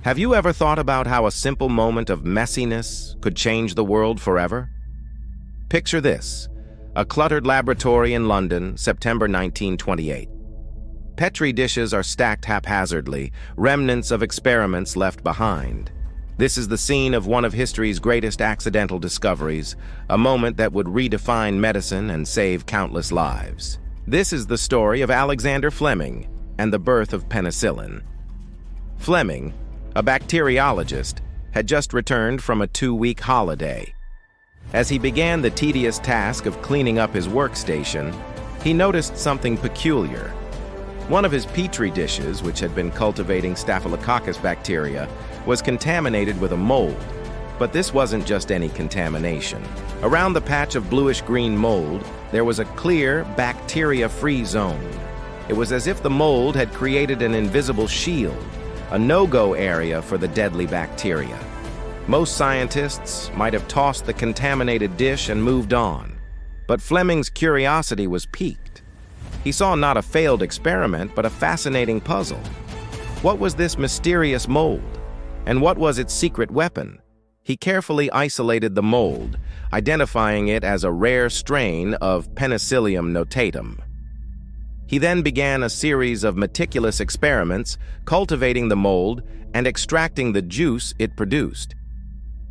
Have you ever thought about how a simple moment of messiness could change the world forever? Picture this: a cluttered laboratory in London, September 1928. Petri dishes are stacked haphazardly, remnants of experiments left behind. This is the scene of one of history's greatest accidental discoveries, a moment that would redefine medicine and save countless lives. This is the story of Alexander Fleming and the birth of penicillin. Fleming, a bacteriologist, had just returned from a 2-week holiday. As he began the tedious task of cleaning up his workstation, he noticed something peculiar. One of his petri dishes, which had been cultivating Staphylococcus bacteria, was contaminated with a mold. But this wasn't just any contamination. Around the patch of bluish-green mold, there was a clear, bacteria-free zone. It was as if the mold had created an invisible shield, a no-go area for the deadly bacteria. Most scientists might have tossed the contaminated dish and moved on. But Fleming's curiosity was piqued. He saw not a failed experiment, but a fascinating puzzle. What was this mysterious mold? And what was its secret weapon? He carefully isolated the mold, identifying it as a rare strain of Penicillium notatum. He then began a series of meticulous experiments, cultivating the mold and extracting the juice it produced.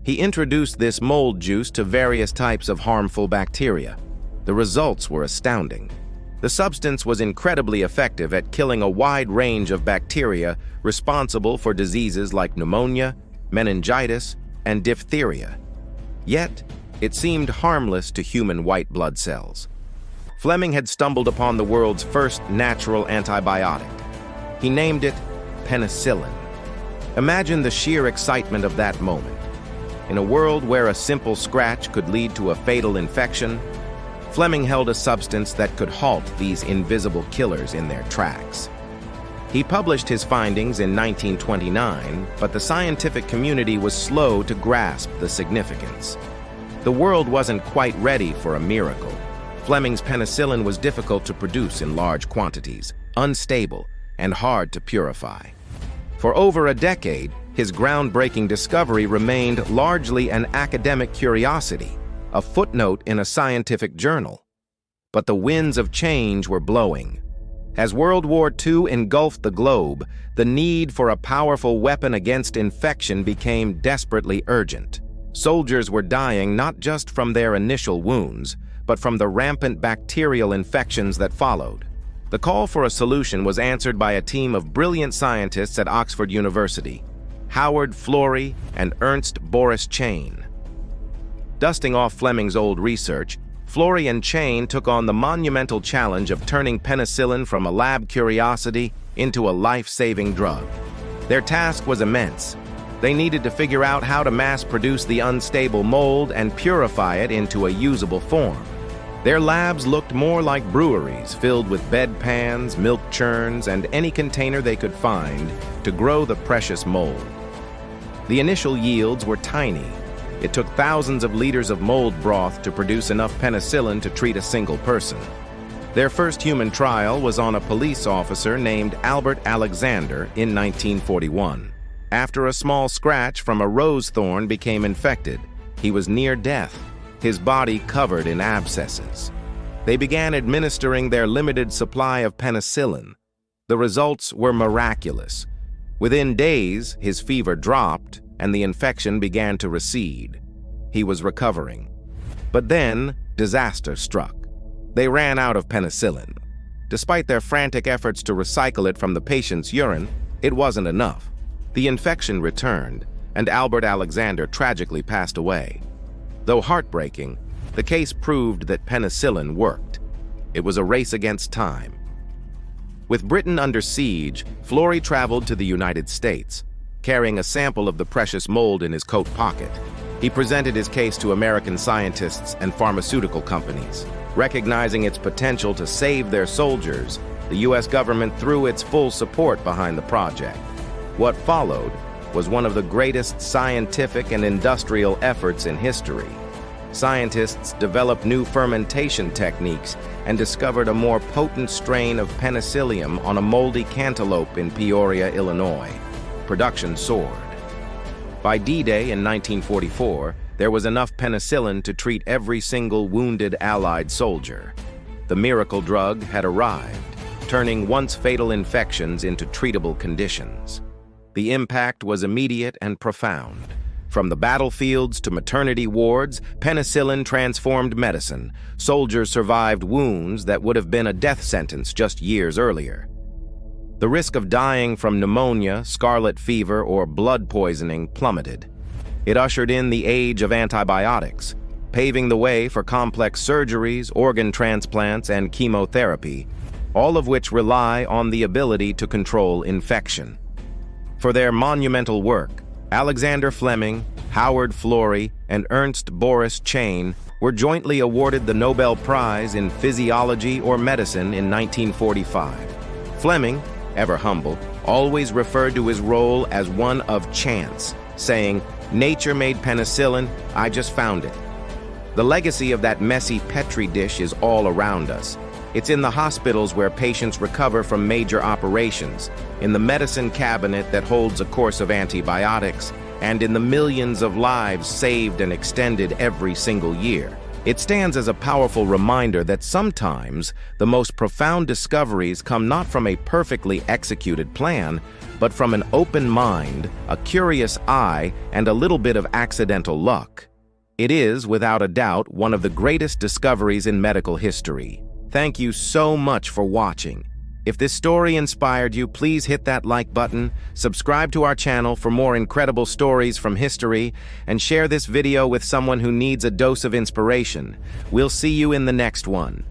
He introduced this mold juice to various types of harmful bacteria. The results were astounding. The substance was incredibly effective at killing a wide range of bacteria responsible for diseases like pneumonia, meningitis, and diphtheria. Yet, it seemed harmless to human white blood cells. Fleming had stumbled upon the world's first natural antibiotic. He named it penicillin. Imagine the sheer excitement of that moment. In a world where a simple scratch could lead to a fatal infection, Fleming held a substance that could halt these invisible killers in their tracks. He published his findings in 1929, but the scientific community was slow to grasp the significance. The world wasn't quite ready for a miracle. Fleming's penicillin was difficult to produce in large quantities, unstable, and hard to purify. For over a decade, his groundbreaking discovery remained largely an academic curiosity, a footnote in a scientific journal. But the winds of change were blowing. As World War II engulfed the globe, the need for a powerful weapon against infection became desperately urgent. Soldiers were dying not just from their initial wounds, but from the rampant bacterial infections that followed. The call for a solution was answered by a team of brilliant scientists at Oxford University, Howard Florey and Ernst Boris Chain. Dusting off Fleming's old research, Florey and Chain took on the monumental challenge of turning penicillin from a lab curiosity into a life-saving drug. Their task was immense. They needed to figure out how to mass-produce the unstable mold and purify it into a usable form. Their labs looked more like breweries filled with bedpans, milk churns, and any container they could find to grow the precious mold. The initial yields were tiny. It took thousands of liters of mold broth to produce enough penicillin to treat a single person. Their first human trial was on a police officer named Albert Alexander in 1941. After a small scratch from a rose thorn became infected, he was near death, his body covered in abscesses. They began administering their limited supply of penicillin. The results were miraculous. Within days, his fever dropped and the infection began to recede. He was recovering. But then, disaster struck. They ran out of penicillin. Despite their frantic efforts to recycle it from the patient's urine, it wasn't enough. The infection returned, and Albert Alexander tragically passed away. Though heartbreaking, the case proved that penicillin worked. It was a race against time. With Britain under siege, Florey traveled to the United States, carrying a sample of the precious mold in his coat pocket. He presented his case to American scientists and pharmaceutical companies. Recognizing its potential to save their soldiers, the U.S. government threw its full support behind the project. What followed was one of the greatest scientific and industrial efforts in history. Scientists developed new fermentation techniques and discovered a more potent strain of Penicillium on a moldy cantaloupe in Peoria, Illinois. Production soared. By D-Day in 1944, there was enough penicillin to treat every single wounded Allied soldier. The miracle drug had arrived, turning once fatal infections into treatable conditions. The impact was immediate and profound. From the battlefields to maternity wards, penicillin transformed medicine. Soldiers survived wounds that would have been a death sentence just years earlier. The risk of dying from pneumonia, scarlet fever, or blood poisoning plummeted. It ushered in the age of antibiotics, paving the way for complex surgeries, organ transplants, and chemotherapy, all of which rely on the ability to control infection. For their monumental work, Alexander Fleming, Howard Florey, and Ernst Boris Chain were jointly awarded the Nobel Prize in Physiology or Medicine in 1945. Fleming, ever humble, always referred to his role as one of chance, saying, "Nature made penicillin, I just found it." The legacy of that messy petri dish is all around us. It's in the hospitals where patients recover from major operations, in the medicine cabinet that holds a course of antibiotics, and in the millions of lives saved and extended every single year. It stands as a powerful reminder that sometimes the most profound discoveries come not from a perfectly executed plan, but from an open mind, a curious eye, and a little bit of accidental luck. It is, without a doubt, one of the greatest discoveries in medical history. Thank you so much for watching. If this story inspired you, please hit that like button, subscribe to our channel for more incredible stories from history, and share this video with someone who needs a dose of inspiration. We'll see you in the next one.